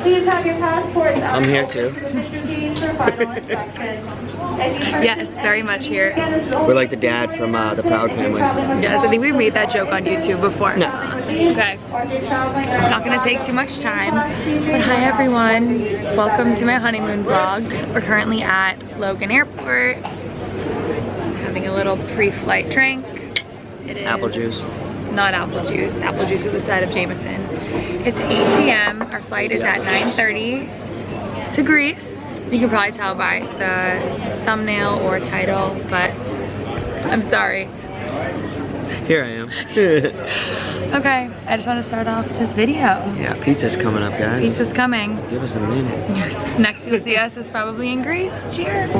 Please have your passports. I'm here too. Yes, very much here. We're like the dad from the Proud Family. Yes, I think we made that joke on YouTube before. No. Okay. Not gonna take too much time. But hi everyone. Welcome to my honeymoon vlog. We're currently at Logan Airport. Having a little pre-flight drink. It is Apple juice. not apple juice. Apple juice with a side of Jameson. It's 8 p.m. Our flight is at 9:30 to Greece. You can probably tell by the thumbnail or title, but I'm sorry. Here I am. Okay, I just want to start off this video. Yeah, pizza's coming up, guys. Pizza's coming. Give us a minute. Yes. Next you'll see us is probably in Greece. Cheers.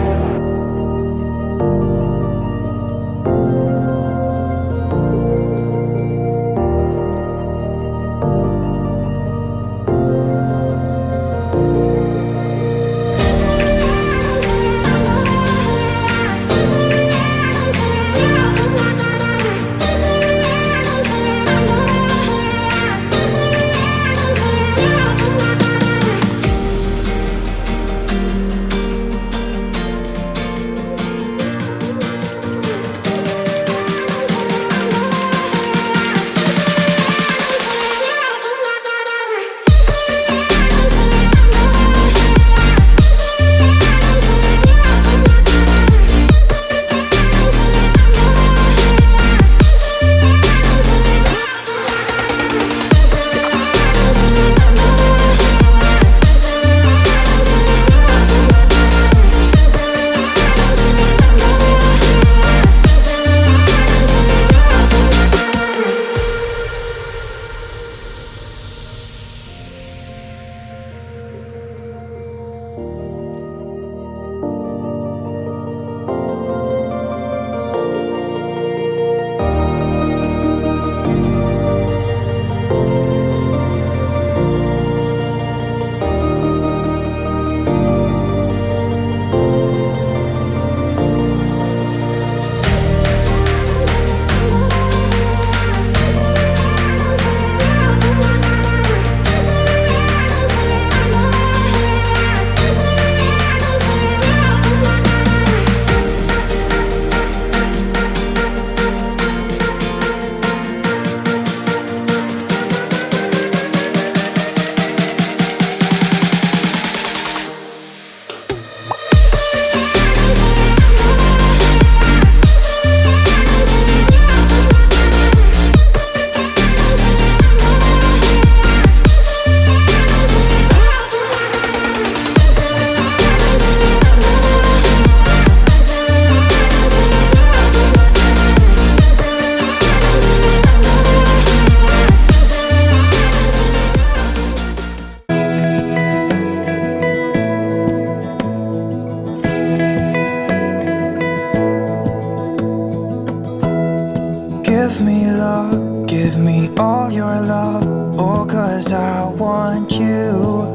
Give me all your love, oh, 'cause I want you.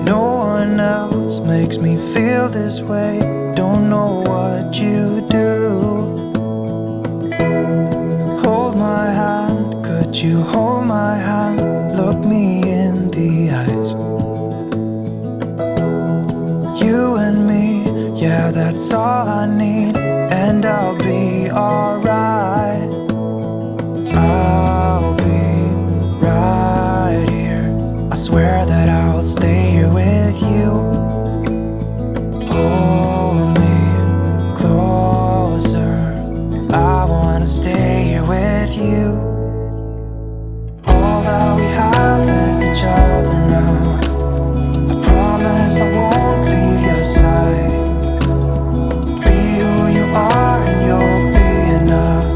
No one else makes me feel this way. Don't know what you do. Hold my hand, could you hold my hand? Look me in the eyes. You and me, yeah, that's all I need. And I'll be alright. I'll be right here. I swear that I'll stay here with you. Hold me closer. I wanna stay here with you. All that we have is each other now. I promise I won't leave your side. Be who you are and you'll be enough.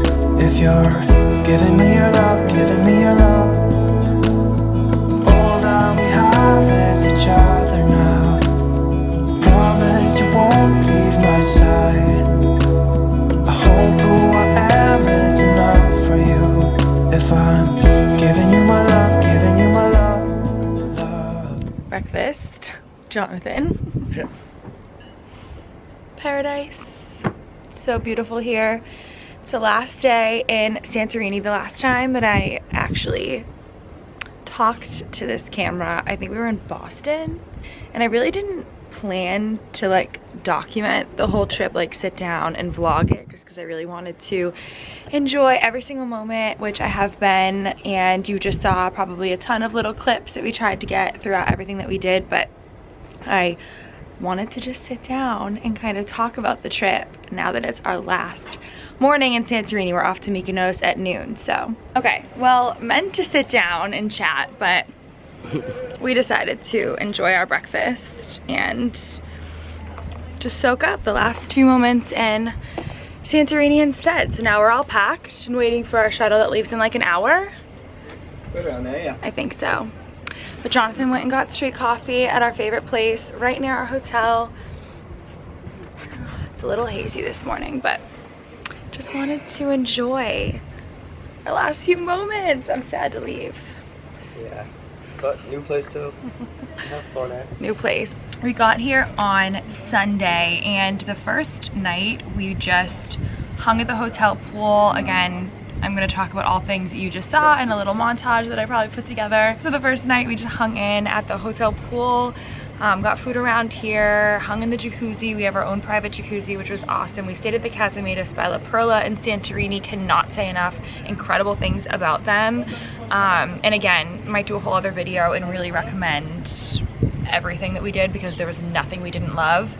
If you're giving me your love, giving me your love. All that we have is each other now. Promise you won't leave my side. I hope who I am is enough for you. If I'm giving you my love, giving you my love, love. Breakfast, Jonathan. Yeah. Paradise. So beautiful here. It's the last day in Santorini, the last time that I actually talked to this camera. I think we were in Boston, and I really didn't plan to like document the whole trip, like sit down and vlog it, just because I really wanted to enjoy every single moment, which I have been, and you just saw probably a ton of little clips that we tried to get throughout everything that we did, but I wanted to just sit down and kind of talk about the trip now that it's our last morning in Santorini. We're off to Mykonos at noon. So okay, well, meant to sit down and chat, but we decided to enjoy our breakfast and just soak up the last few moments in Santorini instead. So now we're all packed and waiting for our shuttle that leaves in like an hour. Around there, yeah. I think so. But Jonathan went and got street coffee at our favorite place right near our hotel. It's a little hazy this morning, but just wanted to enjoy our last few moments. I'm sad to leave. Yeah, but new place too. Have fun at. New place. We got here on Sunday, and the first night we just hung at the hotel pool. Again, I'm gonna talk about all things that you just saw in a little montage that I probably put together. So the first night we just hung in at the hotel pool, got food around here, hung in the jacuzzi. We have our own private jacuzzi, which was awesome. We stayed at the Casamadas by La Perla in Santorini. Cannot say enough incredible things about them. And again, might do a whole other video and really recommend everything that we did, because there was nothing we didn't love.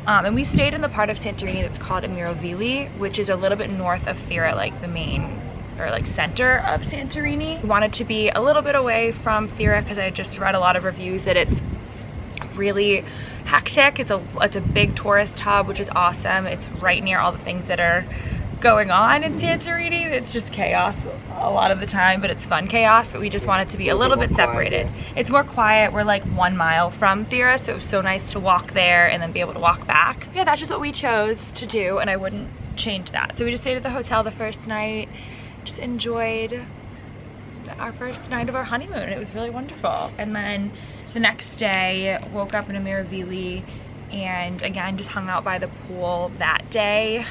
And we stayed in the part of Santorini that's called Emirovili, which is a little bit north of Thera, like the main or like center of Santorini. We wanted to be a little bit away from Thera because I just read a lot of reviews that it's really hectic. It's a big tourist hub, which is awesome. It's right near all the things that are going on in Santorini. It's just chaos a lot of the time, but it's fun chaos. But we just wanted to be a little bit separated. It's more quiet. We're like 1 mile from Thera, so it was so nice to walk there and then be able to walk back. Yeah, that's just what we chose to do, and I wouldn't change that. So we just stayed at the hotel the first night, just enjoyed our first night of our honeymoon. It was really wonderful. And then the next day, woke up in Emirovili and again just hung out by the pool that day.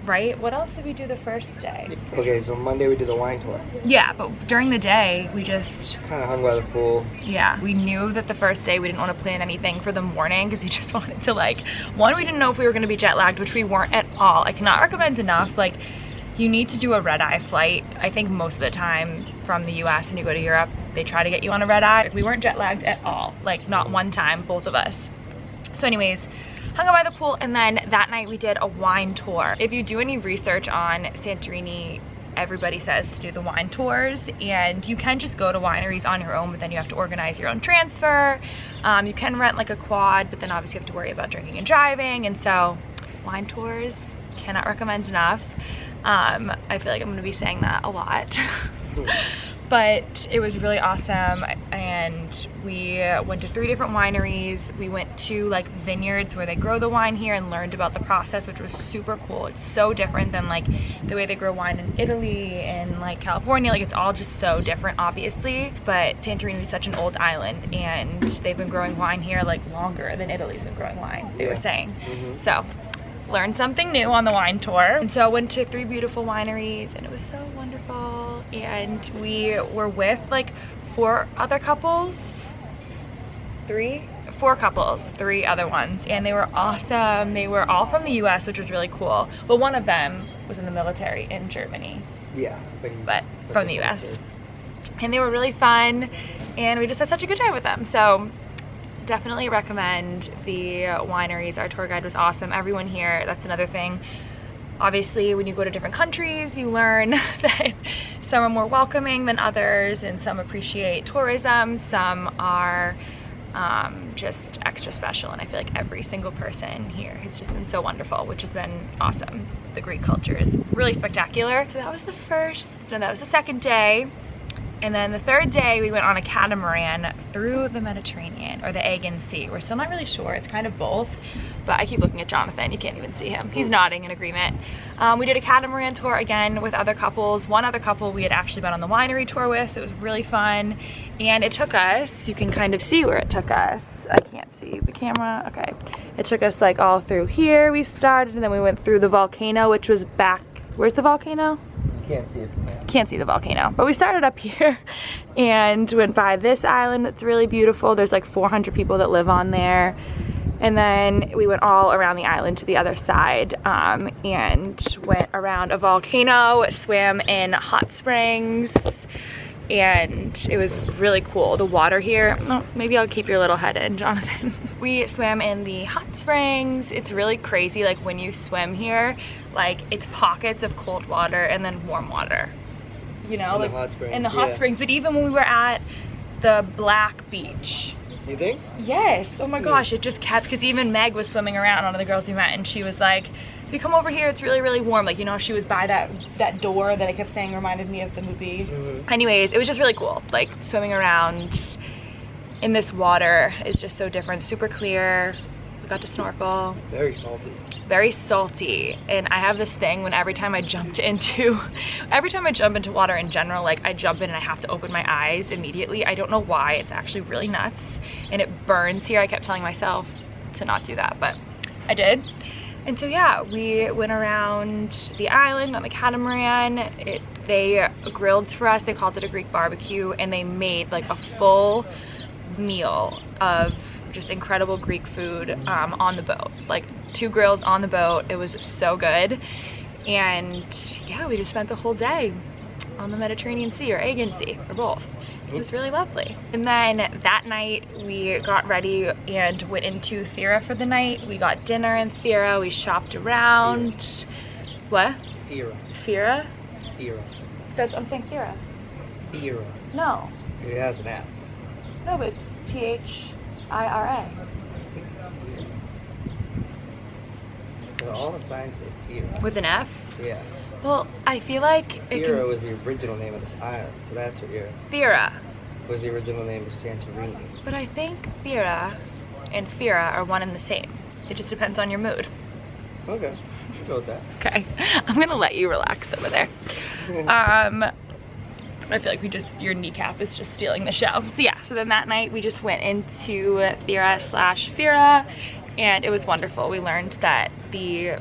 Right? What else did we do the first day? Okay, so Monday we did the wine tour. Yeah, but during the day we just kind of hung by the pool. Yeah, we knew that the first day we didn't want to plan anything for the morning because we just wanted to, like, one, we didn't know if we were going to be jet lagged, which we weren't at all. I cannot recommend enough, like, you need to do a red-eye flight. I think most of the time from the US when you go to Europe, they try to get you on a red-eye. We weren't jet lagged at all, like not one time, both of us. So anyways, hung out by the pool, and then that night we did a wine tour. If you do any research on Santorini, everybody says to do the wine tours, and you can just go to wineries on your own, but then you have to organize your own transfer. You can rent like a quad, but then obviously you have to worry about drinking and driving, and so wine tours, cannot recommend enough. I feel like I'm gonna be saying that a lot. But it was really awesome, and we went to 3 different wineries. We went to like vineyards where they grow the wine here and learned about the process, which was super cool. It's so different than like the way they grow wine in Italy and like California. Like, it's all just so different, obviously. But Santorini is such an old island, and they've been growing wine here like longer than Italy's been growing wine, they were saying. So learned something new on the wine tour. And so I went to 3 beautiful wineries, and it was so wonderful. And we were with like 4 other couples, 4 couples, 3 other ones, and they were awesome. They were all from the US, which was really cool. But one of them was in the military in Germany. Yeah, but from the US. And they were really fun, and we just had such a good time with them. So definitely recommend the wineries. Our tour guide was awesome. Everyone here, that's another thing. Obviously, when you go to different countries, you learn that some are more welcoming than others, and some appreciate tourism, some are just extra special. And I feel like every single person here has just been so wonderful, which has been awesome. The Greek culture is really spectacular. So that was the second day. And then the third day, we went on a catamaran through the Mediterranean, or the Aegean Sea. We're still not really sure. It's kind of both, but I keep looking at Jonathan. You can't even see him. He's nodding in agreement. We did a catamaran tour again with other couples. One other couple we had actually been on the winery tour with, so it was really fun. And it took us, you can kind of see where it took us. I can't see the camera. Okay. It took us like all through here. We started, and then we went through the volcano, which was back. Where's the volcano? can't see it from there. Can't see the volcano. But we started up here and went by this island that's really beautiful. There's like 400 people that live on there. And then we went all around the island to the other side and went around a volcano, swam in hot springs, and it was really cool. The water here, oh, maybe I'll keep your little head in, Jonathan. We swam in the hot springs. It's really crazy, like when you swim here, like it's pockets of cold water and then warm water. You know, in like the hot springs, in the hot springs. But even when we were at the Black Beach, you think? yes, oh my gosh, it just kept, because even Meg was swimming around, one of the girls we met, and she was like, if you come over here, it's really, really warm. Like, you know, she was by that door that I kept saying reminded me of the movie. Anyways, it was just really cool. Like, swimming around in this water is just so different. Super clear. We got to snorkel. Very salty. Very salty. And I have this thing when every time I jump into water in general, like I jump in and I have to open my eyes immediately. I don't know why. It's actually really nuts. And it burns here. I kept telling myself to not do that, but I did. And so yeah, we went around the island on the catamaran. They grilled for us. They called it a Greek barbecue, and they made like a full meal of just incredible Greek food on the boat. Like 2 grills on the boat. It was so good. And yeah, we just spent the whole day on the Mediterranean Sea or Aegean Sea or both. It was really lovely. And then that night we got ready and went into Thera for the night. We got dinner in Thera. We shopped around. Thera. What? Thera. Thera? Thera. I'm saying Thera. Thera. No. It has an app. No, but it's Thira. All the signs say Thera. With an F? Yeah. Well, I feel like Thera was the original name of this island, so that's what you're... Thera. Was the original name of Santorini. But I think Thera and Fira are one and the same. It just depends on your mood. Okay, we'll go with that. Okay, I'm gonna let you relax over there. I feel like your kneecap is just stealing the show. So yeah, so then that night we just went into Thera/Fira, and it was wonderful. We learned that the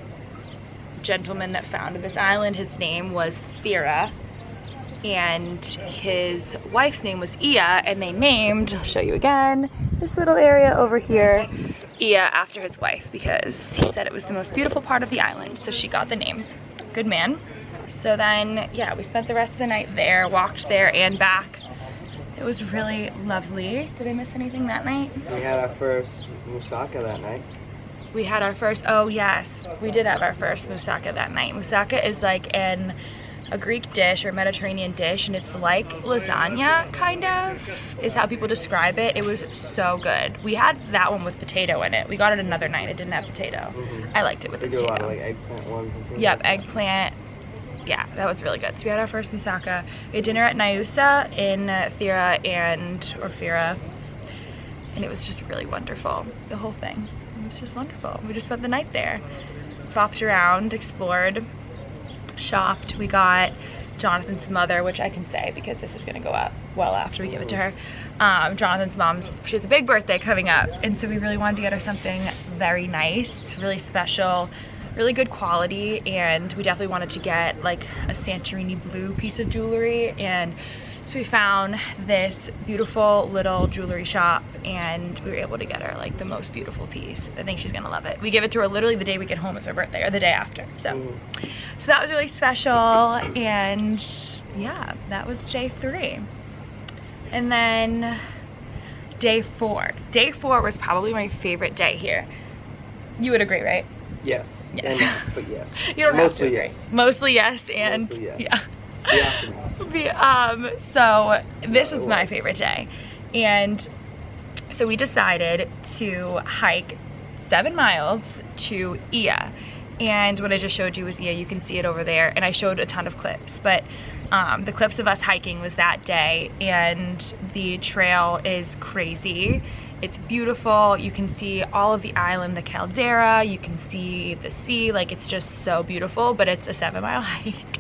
gentleman that founded this island, his name was Thera, and his wife's name was Ia, and they named, I'll show you again, this little area over here, Ia, after his wife, because he said it was the most beautiful part of the island, so she got the name. Good man. So then, yeah, we spent the rest of the night there, walked there and back. It was really lovely. Did I miss anything that night? We had our first moussaka that night. We had our first, oh yes, we did have our first moussaka that night. Moussaka is like a Greek dish or Mediterranean dish, and it's like lasagna, kind of, is how people describe it. It was so good. We had that one with potato in it. We got it another night. It didn't have potato. I liked it with the potato. They do a lot of like eggplant ones and things. Yep, eggplant. Yeah, that was really good. So we had our first moussaka. We had dinner at Nyusa in Thera or Fira, and it was just really wonderful. The whole thing. It was just wonderful. We just spent the night there. Bopped around, explored, shopped. We got Jonathan's mother, which I can say because this is gonna go up well after we give it to her. Jonathan's mom's, she has a big birthday coming up, and so we really wanted to get her something very nice, really special, really good quality, and we definitely wanted to get like a Santorini blue piece of jewelry. And so we found this beautiful little jewelry shop, and we were able to get her like the most beautiful piece. I think she's gonna love it. We give it to her literally the day we get home is her birthday, or the day after. So that was really special, and yeah, that was day 3. And then day 4. Day 4 was probably my favorite day here. You would agree, right? Yes. Yes. But yes. You don't Mostly have to agree. yes. Mostly yes, and Mostly yes. yeah. Yeah. So this is my favorite day, and so we decided to hike 7 miles to Ia, and what I just showed you was Ia. You can see it over there, and I showed a ton of clips, but the clips of us hiking was that day, and the trail is crazy. It's beautiful. You can see all of the island, the caldera, you can see the sea, like it's just so beautiful, but it's a 7-mile hike.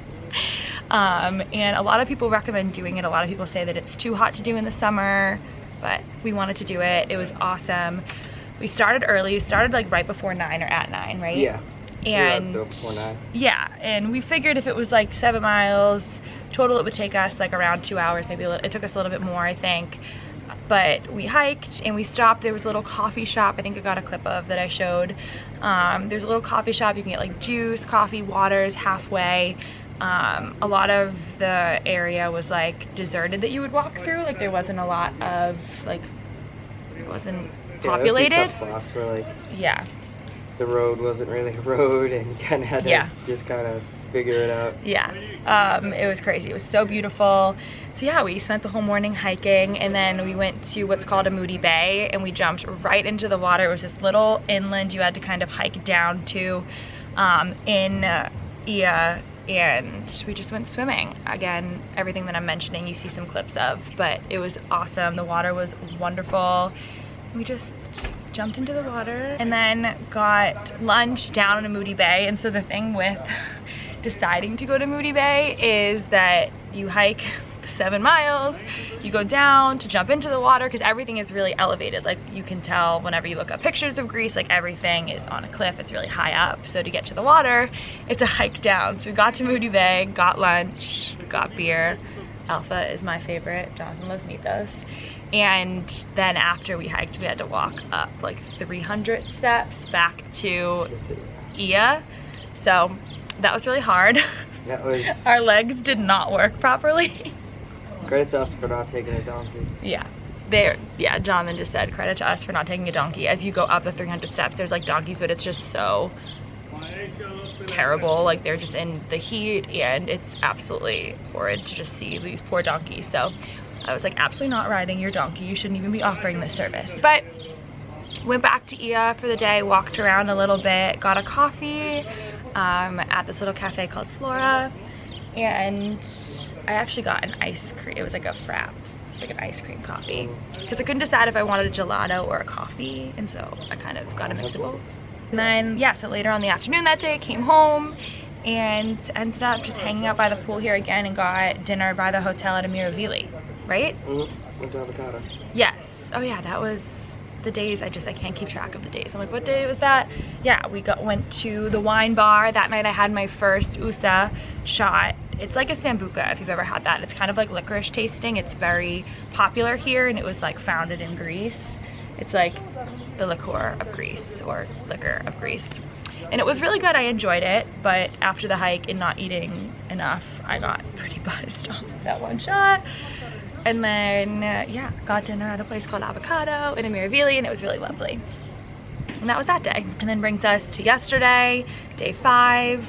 And a lot of people recommend doing it. A lot of people say that it's too hot to do in the summer, but we wanted to do it. It was awesome. We started early. We started like right before 9 or at 9, right? Yeah. And yeah, and we figured if it was like 7 miles total, it would take us like around 2 hours, maybe it took us a little bit more, I think. But we hiked and we stopped. There was a little coffee shop I think I got a clip of that I showed. There's a little coffee shop. You can get like juice, coffee, waters halfway. A lot of the area was like deserted that you would walk through. Like there wasn't a lot of like, it wasn't populated. There were tough spots where like the road wasn't really a road and you kind of had to just kind of figure it out. It was crazy. It was so beautiful. So yeah, we spent the whole morning hiking, and then we went to what's called a Moody Bay, and we jumped right into the water. It was this little inland you had to kind of hike down to in Ia, and we just went swimming. Again, everything that I'm mentioning you see some clips of, but it was awesome. The water was wonderful. We just jumped into the water and then got lunch down in Moody Bay. And so the thing with deciding to go to Moody Bay is that you hike 7 miles, you go down to jump into the water, because everything is really elevated. Like you can tell whenever you look up pictures of Greece, like everything is on a cliff, it's really high up. So to get to the water, it's a hike down. So we got to Moody Bay, got lunch, got beer. Alpha is my favorite, Jonathan loves Mythos. And then after we hiked, we had to walk up like 300 steps back to Ia. So that was really hard. That was... Our legs did not work properly. Credit to us for not taking a donkey. Yeah, Jonathan just said credit to us for not taking a donkey. As you go up the 300 steps, there's like donkeys, but it's just so terrible. Like they're just in the heat, and it's absolutely horrid to just see these poor donkeys. So I was like, absolutely not riding your donkey. You shouldn't even be offering this service. But went back to Ia for the day, walked around a little bit, got a coffee at this little cafe called Flora, and I actually got an ice cream. It was like a frap. It was like an ice cream coffee, because I couldn't decide if I wanted a gelato or a coffee, and so I kind of got a mix of both. And then yeah, so later on the afternoon that day, came home and ended up just hanging out by the pool here again, and got dinner by the hotel at Amiravili, right? Went to Avocado. Yes. Oh yeah, that was the days. I can't keep track of the days. I'm like, what day was that? Yeah, we went to the wine bar. That night I had my first USA shot. It's like a sambuca, if you've ever had that. It's kind of like licorice tasting. It's very popular here, and it was like founded in Greece. It's like the liqueur of Greece, or liquor of Greece. And it was really good. I enjoyed it, but after the hike and not eating enough, I got pretty buzzed off that one shot. And then, yeah, got dinner at a place called Avocado in Amiravili, and it was really lovely. And that was that day. And then brings us to yesterday, day 5.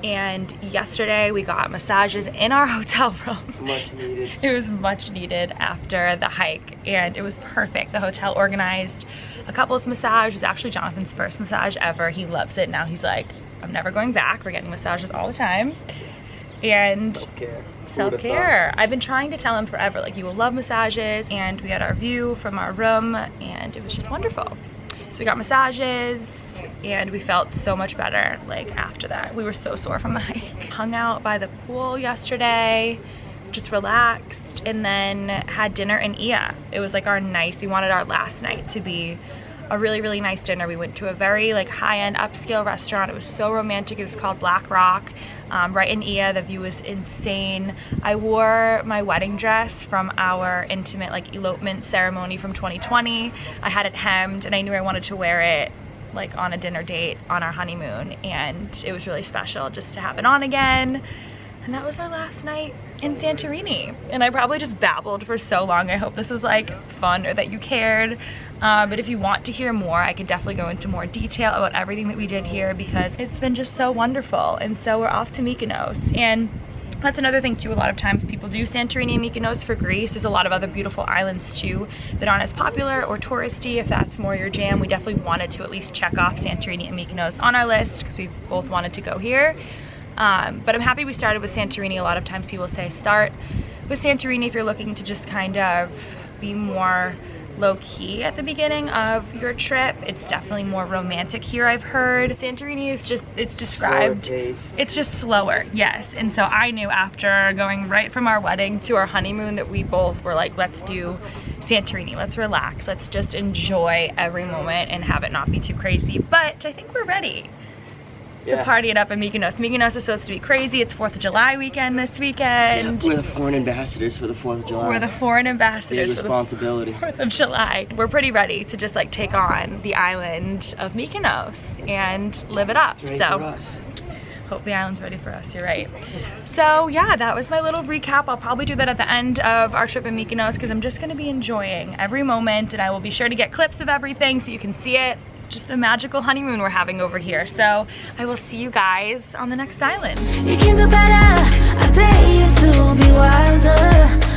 And yesterday we got massages in our hotel room. Much needed. It was much needed after the hike, and it was perfect. The hotel organized a couples massage. It was actually Jonathan's first massage ever. He loves it. Now he's like, I'm never going back. We're getting massages all the time. And self-care. I've been trying to tell him forever, like, you will love massages. And we had our view from our room, and it was just wonderful. So we got massages, and we felt so much better like after that. We were so sore from the hike. Hung out by the pool yesterday, just relaxed, and then had dinner in Ia. It was like we wanted our last night to be a really, really nice dinner. We went to a very like high-end upscale restaurant. It was so romantic. It was called Black Rock, right in Ia. The view was insane. I wore my wedding dress from our intimate like elopement ceremony from 2020. I had it hemmed, and I knew I wanted to wear it like on a dinner date on our honeymoon, and it was really special just to have it on again. And that was our last night in Santorini. And I probably just babbled for so long. I hope this was like fun, or that you cared. But if you want to hear more, I could definitely go into more detail about everything that we did here, because it's been just so wonderful. And so we're off to Mykonos. And that's another thing too, a lot of times people do Santorini and Mykonos for Greece. There's a lot of other beautiful islands too that aren't as popular or touristy. If that's more your jam, we definitely wanted to at least check off Santorini and Mykonos on our list, because we both wanted to go here. But I'm happy we started with Santorini. A lot of times people say start with Santorini if you're looking to just kind of be more low-key at the beginning of your trip. It's definitely more romantic here, I've heard. Santorini is just, it's described, it's just slower, yes. And so I knew after going right from our wedding to our honeymoon that we both were like, let's do Santorini, let's relax, let's just enjoy every moment and have it not be too crazy. But I think we're ready. to party it up in Mykonos. Mykonos is supposed to be crazy. It's 4th of July weekend this weekend. Yeah, we're the foreign ambassadors for the 4th of July. We're the foreign ambassadors for the 4th of July. We're pretty ready to just like take on the island of Mykonos and live it up. It's ready for us. Hope the island's ready for us, you're right. So yeah, that was my little recap. I'll probably do that at the end of our trip in Mykonos because I'm just gonna be enjoying every moment, and I will be sure to get clips of everything so you can see it. It's just a magical honeymoon we're having over here. So I will see you guys on the next island. You can do better. I dare you to be wilder.